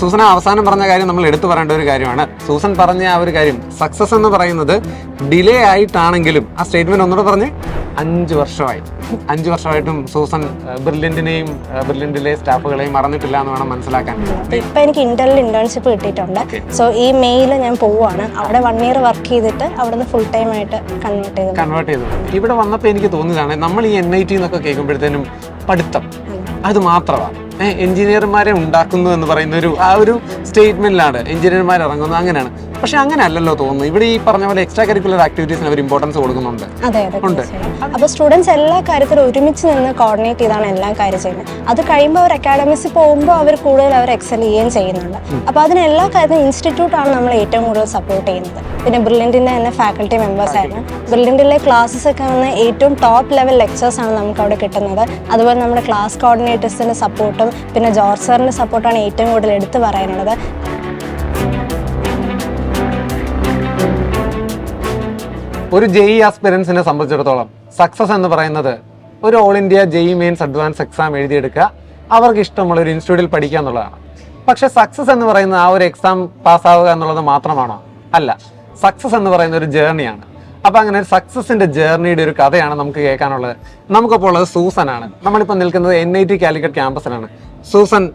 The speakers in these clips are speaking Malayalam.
സൂസൻ അവസാനം പറഞ്ഞ കാര്യം നമ്മൾ എടുത്തു പറയേണ്ട ഒരു കാര്യമാണ്. സൂസൻ പറഞ്ഞ ആ ഒരു കാര്യം സക്സസ് എന്ന് പറയുന്നത് ഡിലേ ആയിട്ടാണെങ്കിലും ആ സ്റ്റേറ്റ്മെന്റ് ഒന്നുകൂടെ പറഞ്ഞ് 5 വർഷമായി. 5 വർഷമായിട്ടും സൂസൻ ബ്രില്യന്റിനെയും ബ്രില്യന്റിലെ സ്റ്റാഫുകളെയും മറന്നിട്ടില്ല എന്ന് വേണം മനസ്സിലാക്കാൻ. ഇപ്പൊ എനിക്ക് ഇന്റർനിൽ ഇന്റേൺഷിപ്പ് കിട്ടിയിട്ടുണ്ട്. സോ ഈ മെയില് ഞാൻ പോവാണ്. അവിടെ 1 ഇയർ വർക്ക് ചെയ്തിട്ട് അവിടെ ഫുൾ ടൈം ആയിട്ട് കൺവേർട്ട് ചെയ്തു. ഇവിടെ വന്നപ്പോൾ എനിക്ക് തോന്നിയതാണ്, നമ്മൾ ഈ NIT എന്നൊക്കെ കേൾക്കുമ്പോഴത്തേനും പഠിത്തം അത് മാത്രമാണ്, എഞ്ചിനീയർമാരെ ഉണ്ടാക്കുന്നു എന്ന് പറയുന്ന ഒരു സ്റ്റേറ്റ്മെന്റിലാണ് എഞ്ചിനീയർമാർ ഇറങ്ങുന്നത്. അങ്ങനെയാണ്. പക്ഷെ അങ്ങനെ അല്ലല്ലോ തോന്നുന്നു. ഇവിടെ ഈ പറഞ്ഞ പോലെ എക്സ്ട്രാ കരിക്കുലർ ആക്ടിവിറ്റീസിന് അവർ ഇമ്പോർട്ടൻസ് കൊടുക്കുന്നുണ്ട്. അപ്പൊ സ്റ്റുഡൻസ് എല്ലാ കാര്യത്തിലും ഒരുമിച്ച് നിന്ന് കോർഡിനേറ്റ് ചെയ്താണ് എല്ലാ കാര്യം ചെയ്യുന്നത്. അത് കഴിയുമ്പോൾ അവർ അക്കാഡമിക്സിൽ പോകുമ്പോൾ അവർ കൂടുതൽ അവർ എക്സൽ ചെയ്യുകയും ചെയ്യുന്നുണ്ട്. അപ്പൊ അതിന് എല്ലാ കാര്യത്തിലും ഇൻസ്റ്റിറ്റ്യൂട്ടാണ് നമ്മൾ ഏറ്റവും കൂടുതൽ സപ്പോർട്ട് ചെയ്യുന്നത്. പിന്നെ ബ്രില്യന്റിന്റെ തന്നെ ഫാക്കൽറ്റി മെമ്പേഴ്സ് ആയിരുന്നു. ബ്രില്യന്റിലെ ക്ലാസ്സസ് ഒക്കെ വന്ന് ഏറ്റവും ടോപ്പ് ലെവൽ ലെക്ചേഴ്സ് ആണ് നമുക്ക് അവിടെ കിട്ടുന്നത്. അതുപോലെ നമ്മുടെ ക്ലാസ് കോർഡിനേറ്റേഴ്സിന്റെ സപ്പോർട്ടും പിന്നെ ജോർജ് സാറിന്റെ സപ്പോർട്ടാണ് ഏറ്റവും കൂടുതൽ എടുത്തു പറയാനുള്ളത്. ഒരു JEE ആസ്പിരൻസിനെ സംബന്ധിച്ചിടത്തോളം സക്സസ് എന്ന് പറയുന്നത് ഒരു all India JEE mains advance exam എഴുതിയെടുക്കുക, അവർക്ക് ഇഷ്ടമുള്ള ഒരു ഇൻസ്റ്റിറ്റ്യൂട്ടിൽ പഠിക്കുക എന്നുള്ളതാണ്. പക്ഷെ സക്സസ് എന്ന് പറയുന്നത് ആ ഒരു എക്സാം പാസ്സാവുക എന്നുള്ളത് മാത്രമാണോ? അല്ല. സക്സസ് എന്ന് പറയുന്ന ഒരു ജേർണിയാണ്. അപ്പം അങ്ങനെ ഒരു സക്സസിന്റെ ജേർണിയുടെ ഒരു കഥയാണ് നമുക്ക് കേൾക്കാനുള്ളത്. നമുക്കിപ്പോൾ ഉള്ളത് സൂസനാണ്. നമ്മളിപ്പോൾ നിൽക്കുന്നത് NIT കാലിക്കറ്റ് ക്യാമ്പസിലാണ്. സൂസൻ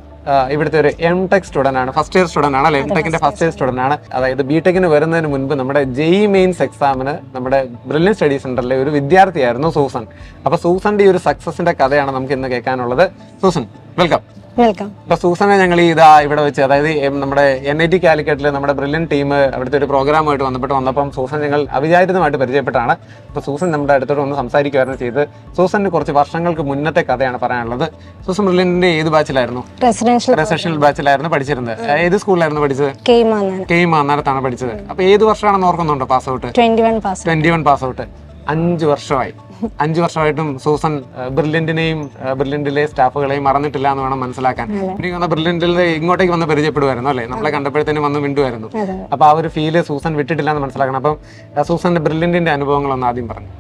ഇവിടുത്തെ ഒരു MTech സ്റ്റുഡൻ്റ് ആണ്, ഫസ്റ്റ് ഇയർ സ്റ്റുഡൻ്റ് ആണ് അല്ലെ? MTechന്റെ ഫസ്റ്റ് ഇയർ സ്റ്റുഡൻ്റ് ആണ്. അതായത് BTechന് വരുന്നതിന് മുൻപ് നമ്മുടെ JEE മെയിൻസ് എക്സാമിന് നമ്മുടെ ബ്രില്യൻ സ്റ്റഡി സെന്ററിലെ ഒരു വിദ്യാർത്ഥിയായിരുന്നു സൂസൻ. അപ്പൊ സൂസന്റെ ഈ ഒരു സക്സസിന്റെ കഥയാണ് നമുക്ക് ഇന്ന് കേൾക്കാനുള്ളത്. Susan, welcome. അപ്പൊ സൂസനെ ഞങ്ങൾ ഇവിടെ വെച്ച്, അതായത് നമ്മുടെ NIT കാലിക്കറ്റിൽ നമ്മുടെ ബ്രില്യൻ ടീം അവിടുത്തെ ഒരു പ്രോഗ്രാമായിട്ട് വന്നപ്പം സൂസൻ ഞങ്ങൾ അവിചാരിതമായിട്ട് പരിചയപ്പെട്ടാണ്. അപ്പൊ സൂസൻ നമ്മുടെ അടുത്തോട്ട് ഒന്ന് സംസാരിക്കുമായിരുന്നു ചെയ്ത്. സൂസന് കുറച്ച് വർഷങ്ങൾക്ക് മുന്നത്തെ കഥയാണ് പറയാനുള്ളത്. സൂസൻ ബ്രില്യന്റിന്റെ ഏത് ബാച്ചിലായിരുന്നു? റെസിഡൻഷ്യൽ ബാച്ചിലായിരുന്നു പഠിച്ചിരുന്നത്. ഏത് സ്കൂളിലായിരുന്നു പഠിച്ചത്? കേമാന്നേരത്താണ് പഠിച്ചത്. അപ്പൊ ഏത് വർഷമാണെന്ന് ഓർക്കുന്നുണ്ടോ പാസ് ഔട്ട്? 21 pass out. 5 വർഷമായി. 5 വർഷമായിട്ടും സൂസൻ ബ്രില്യന്റിനെയും ബ്രില്യന്റിലെ സ്റ്റാഫുകളെയും മറന്നിട്ടില്ല എന്ന് വേണം മനസ്സിലാക്കാൻ. എനിക്ക് ബ്രില്യന്റിലെ ഇങ്ങോട്ടേക്ക് വന്ന് പരിചയപ്പെടുമായിരുന്നു അല്ലേ? നമ്മളെ കണ്ടപ്പോഴത്തേനും വന്ന് മിണ്ടുമായിരുന്നു. അപ്പൊ ആ ഒരു ഫീല് സൂസൻ വിട്ടിട്ടില്ല എന്ന് മനസ്സിലാക്കണം. അപ്പം സൂസന്റെ ബ്രില്യന്റിന്റെ അനുഭവങ്ങളൊന്ന് ആദ്യം പറഞ്ഞു.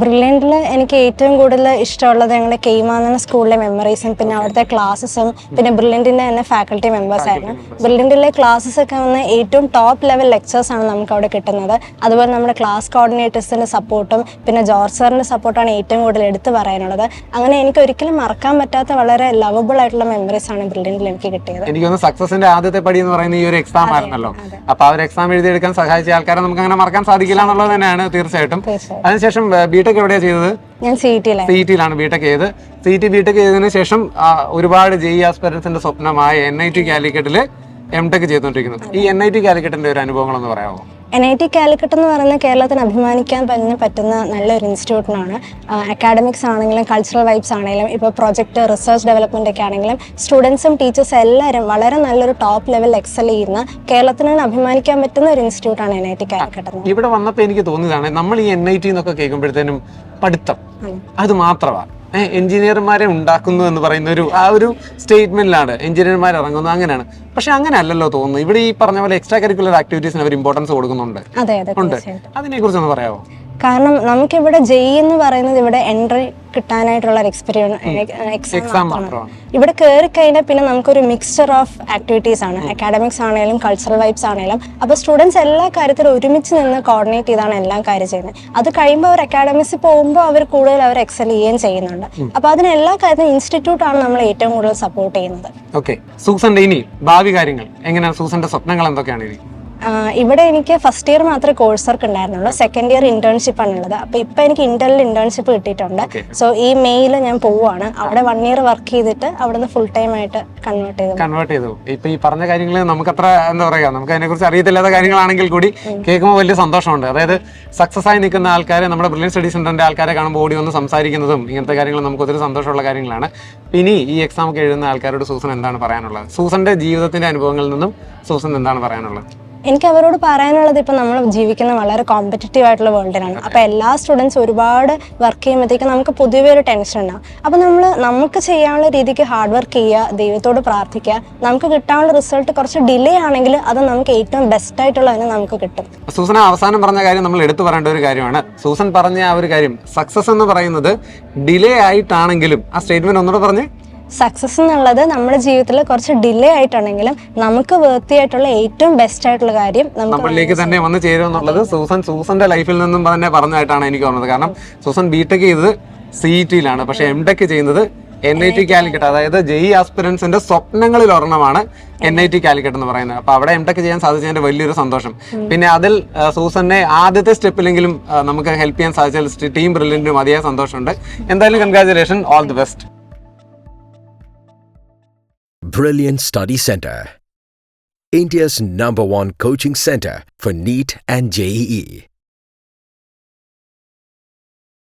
ബ്രില്യൻറ്റിൽ എനിക്ക് ഏറ്റവും കൂടുതൽ ഇഷ്ടമുള്ളത് ഞങ്ങളുടെ കെയ്മാന്ന സ്കൂളിലെ മെമ്മറീസും പിന്നെ അവിടുത്തെ ക്ലാസ്സസും പിന്നെ ബ്രില്യൻറ്റിൻ്റെ തന്നെ ഫാക്കൽറ്റി മെമ്പേഴ്സ് ആയിരുന്നു. ബ്രില്യൻറ്റിലെ ക്ലാസ്സസ് ഒക്കെ വന്ന് ഏറ്റവും ടോപ്പ് ലെവൽ ലെക്ചേഴ്സ് ആണ് നമുക്ക് അവിടെ കിട്ടുന്നത്. അതുപോലെ നമ്മുടെ ക്ലാസ് കോർഡിനേറ്റേഴ്സിൻ്റെ സപ്പോർട്ടും പിന്നെ ജോർജ് സാറിൻ്റെ സപ്പോർട്ടാണ് ഏറ്റവും കൂടുതൽ എടുത്തു പറയാനുള്ളത്. അങ്ങനെ എനിക്ക് ഒരിക്കലും മറക്കാൻ പറ്റാത്ത വളരെ ലവബിൾ ആയിട്ടുള്ള മെമ്മറീസ് ആണ് ബ്രില്യൻറ്റിൽ എനിക്ക് കിട്ടിയത്. എനിക്ക് സക്സസിന്റെ ആദ്യത്തെ പടി എന്ന് പറയുന്നത് ഈ ഒരു എക്സാം ആയിരുന്നല്ലോ. അപ്പൊ ആ ഒരു എക്സാം എഴുതിയെടുക്കാൻ സഹായിച്ച ആൾക്കാരെ നമുക്ക് അങ്ങനെ മറക്കാൻ സാധിക്കില്ല എന്നുള്ളത് തന്നെയാണ് തീർച്ചയായിട്ടും. അതിനുശേഷം BTech എവിടെയാണ് ചെയ്തത്? ഞാൻ CET-ലാണ് BTech ചെയ്ത്. BTech ചെയ്തതിനു ശേഷം ഒരുപാട് JEE ആസ്പിരൻസിന്റെ സ്വപ്നമായ NIT കാലിക്കറ്റില് MTech ചെയ്തുകൊണ്ടിരിക്കുന്നു. ഈ NIT കാലിക്കറ്റിന്റെ ഒരു അനുഭവങ്ങളൊന്ന് പറയാമോ? NIT കാലിക്കറ്റ് എന്ന് പറയുന്ന കേരളത്തിന് അഭിമാനിക്കാൻ പറ്റുന്ന നല്ലൊരു ഇൻസ്റ്റിറ്റ്യൂട്ടിനാണ്. അക്കാഡമിക്സ് ആണെങ്കിലും കൾച്ചറൽ വൈബ്സ് ആണെങ്കിലും ഇപ്പോൾ പ്രൊജക്ട് റിസർച്ച് ഡെവലപ്മെന്റ് ഒക്കെ ആണെങ്കിലും സ്റ്റുഡൻസും ടീച്ചേഴ്സും എല്ലാവരും വളരെ നല്ലൊരു ടോപ്പ് ലെവൽ എക്സൽ ചെയ്യുന്ന കേരളത്തിന് അഭിമാനിക്കാൻ പറ്റുന്ന ഒരു ഇൻസ്റ്റിറ്റ്യൂട്ടാണ് NIT കാലിക്കറ്റ്. ഇവിടെ വന്നപ്പോൾ എനിക്ക് തോന്നിയതാണ്, നമ്മൾ ഈ NIT എന്നൊക്കെ കേൾക്കുമ്പോഴത്തേനും പഠിത്തം അത് മാത്രമാണ്, എഞ്ചിനീയർമാരെ ഉണ്ടാക്കുന്നു എന്ന് പറയുന്ന ഒരു സ്റ്റേറ്റ്മെന്റിലാണ് എഞ്ചിനീയർമാർ ഇറങ്ങുന്നത്. അങ്ങനെയാണ്. പക്ഷെ അങ്ങനെ അല്ലല്ലോ തോന്നുന്നു. ഇവിടെ ഈ പറഞ്ഞ പോലെ എക്സ്ട്രാ കരിക്കുലർ ആക്ടിവിറ്റീസിന് അവർ ഇമ്പോർട്ടൻസ് കൊടുക്കുന്നുണ്ട്. അതിനെ കുറിച്ചൊന്ന് പറയാമോ? കാരണം നമുക്കിവിടെ JEE എന്ന് പറയുന്നത് ഇവിടെ എൻട്രി കിട്ടാനായിട്ടുള്ള എക്സാം മാത്രമാണ്. ഇവിടെ കയറി കഴിഞ്ഞാൽ പിന്നെ നമുക്കൊരു മിക്സ്ചർ ഓഫ് ആക്ടിവിറ്റീസ് ആണ്. അക്കാഡമിക്സ് ആണെങ്കിലും കൾച്ചറൽ വൈബ്സ് ആണെങ്കിലും. അപ്പോൾ സ്റ്റുഡൻസ് എല്ലാ കാര്യത്തിലും ഒരുമിച്ച് നിന്ന് കോർഡിനേറ്റ് ചെയ്താണ് എല്ലാ കാര്യം ചെയ്യുന്നത്. അത് കഴിയുമ്പോൾ അവർ അക്കാഡമിക്സിൽ പോകുമ്പോൾ അവർ കൂടുതൽ അവർ എക്സൽ ചെയ്യുകയും ചെയ്യുന്നുണ്ട്. അപ്പോൾ അതിന് എല്ലാ കാര്യത്തിലും ഇൻസ്റ്റിറ്റ്യൂട്ടാണ് നമ്മൾ ഏറ്റവും കൂടുതൽ സപ്പോർട്ട് ചെയ്യുന്നത്. ഓക്കെ, സൂസന്റെ ഇനി ഭാവി കാര്യങ്ങൾ എങ്ങനെയാണ്? സൂസന്റെ സ്വപ്നങ്ങൾ എന്തൊക്കെയാണ് ഇനി? ഇവിടെ എനിക്ക് ഫസ്റ്റ് ഇയർ മാത്രമേ കോഴ്സ് വർക്ക് ഉണ്ടായിരുന്നുള്ളൂ. സെക്കൻഡ് ഇയർ ഇന്റേൺഷിപ്പ് ആണുള്ളത്. അപ്പൊ ഇപ്പൊ എനിക്ക് ഇന്റർനിൽ ഇന്റേൺഷിപ്പ് കിട്ടിയിട്ടുണ്ട്. സോ ഈ മെയില് ഞാൻ പോവാണ്. അവിടെ 1 ഇയർ വർക്ക് ചെയ്തിട്ട് അവിടെ ഫുൾ ടൈം ആയിട്ട് കൺവേർട്ട് ചെയ്തു. ഇപ്പൊ ഈ പറഞ്ഞ കാര്യങ്ങൾ നമുക്ക് അത്ര എന്താ പറയാ, നമുക്ക് അതിനെ കുറിച്ച് അറിയത്തില്ലാത്ത കാര്യങ്ങളാണെങ്കിൽ കൂടി കേൾക്കുമ്പോൾ വലിയ സന്തോഷമുണ്ട്. അതായത് സക്സസ് ആയി നിൽക്കുന്ന ആൾക്കാരെ, നമ്മുടെ ബ്രില്യൻ സ്റ്റഡി സെന്ററിന്റെ ആൾക്കാരെ കാണുമ്പോൾ ഓടി വന്ന് സംസാരിക്കുന്നതും ഇങ്ങനത്തെ കാര്യങ്ങൾ നമുക്ക് ഒത്തിരി സന്തോഷമുള്ള കാര്യങ്ങളാണ്. ഇനി ഈ എക്സാം ഒക്കെ എഴുതുന്ന ആൾക്കാരോട് സൂസൻ എന്താണ് പറയാനുള്ളത്? സൂസന്റെ ജീവിതത്തിന്റെ അനുഭവങ്ങളിൽ നിന്നും സൂസൻ എന്താണ് പറയാനുള്ളത്? എനിക്ക് അവരോട് പറയാനുള്ളത്, ഇപ്പം നമ്മൾ ജീവിക്കുന്ന വളരെ കോമ്പറ്റീറ്റീവ് ആയിട്ടുള്ള വേൾഡിലാണ്. അപ്പോൾ എല്ലാ സ്റ്റുഡൻസ് ഒരുപാട് വർക്ക് ചെയ്യുമ്പോഴത്തേക്കും നമുക്ക് പൊതുവേ ഒരു ടെൻഷൻ ഉണ്ടാകും. അപ്പോൾ നമുക്ക് ചെയ്യാനുള്ള രീതിക്ക് ഹാർഡ് വർക്ക് ചെയ്യുക, ദൈവത്തോട് പ്രാർത്ഥിക്കുക. നമുക്ക് കിട്ടാനുള്ള റിസൾട്ട് കുറച്ച് ഡിലേ ആണെങ്കിൽ അത് നമുക്ക് ഏറ്റവും ബെസ്റ്റ് ആയിട്ടുള്ളതിന് നമുക്ക് കിട്ടും. സൂസൻ അവസാനം പറഞ്ഞ കാര്യം നമ്മൾ എടുത്തു പറയേണ്ട ഒരു കാര്യമാണ്. സൂസൻ പറഞ്ഞ ആ ഒരു കാര്യം സക്സസ് എന്ന് പറയുന്നത് ഡിലേ ആയിട്ടാണെങ്കിലും ആ സ്റ്റേറ്റ്മെന്റ് ഒന്നുകൂടെ പറഞ്ഞ് സക്സസ് എന്നുള്ളത് നമ്മുടെ ജീവിതത്തിൽ കുറച്ച് ഡിലേ ആയിട്ടുണ്ടെങ്കിലും നമുക്ക് വേർത്തി ആയിട്ടുള്ള ഏറ്റവും ബെസ്റ്റ് ആയിട്ടുള്ള കാര്യം നമ്മളിലേക്ക് തന്നെ വന്ന് ചേരും എന്നുള്ളത് സൂസന്റെ ലൈഫിൽ നിന്നും തന്നെ പറഞ്ഞതായിട്ടാണ് എനിക്ക് തോന്നുന്നത്. കാരണം സൂസൻ ബിടെക് ചെയ്തത് CET-യിലാണ്, പക്ഷെ MTech ചെയ്യുന്നത് NIT കാലിക്കറ്റ്. അതായത് JEE ആസ്പിറൻസിന്റെ സ്വപ്നങ്ങളിൽ ഒരെണ്ണമാണ് NIT കാലിക്കറ്റ് എന്ന് പറയുന്നത്. അപ്പൊ അവിടെ MTech ചെയ്യാൻ സാധിച്ചതിന്റെ വലിയൊരു സന്തോഷം. പിന്നെ അതിൽ സൂസനെ ആദ്യത്തെ സ്റ്റെപ്പിലെങ്കിലും നമുക്ക് ഹെൽപ്പ് ചെയ്യാൻ സാധിച്ചാൽ ടീം ബ്രില്യന്റിനും അതിയായ സന്തോഷമുണ്ട്. എന്തായാലും congratulation, all the best. Brilliant Study Center, India's #1 coaching center for NEET and JEE.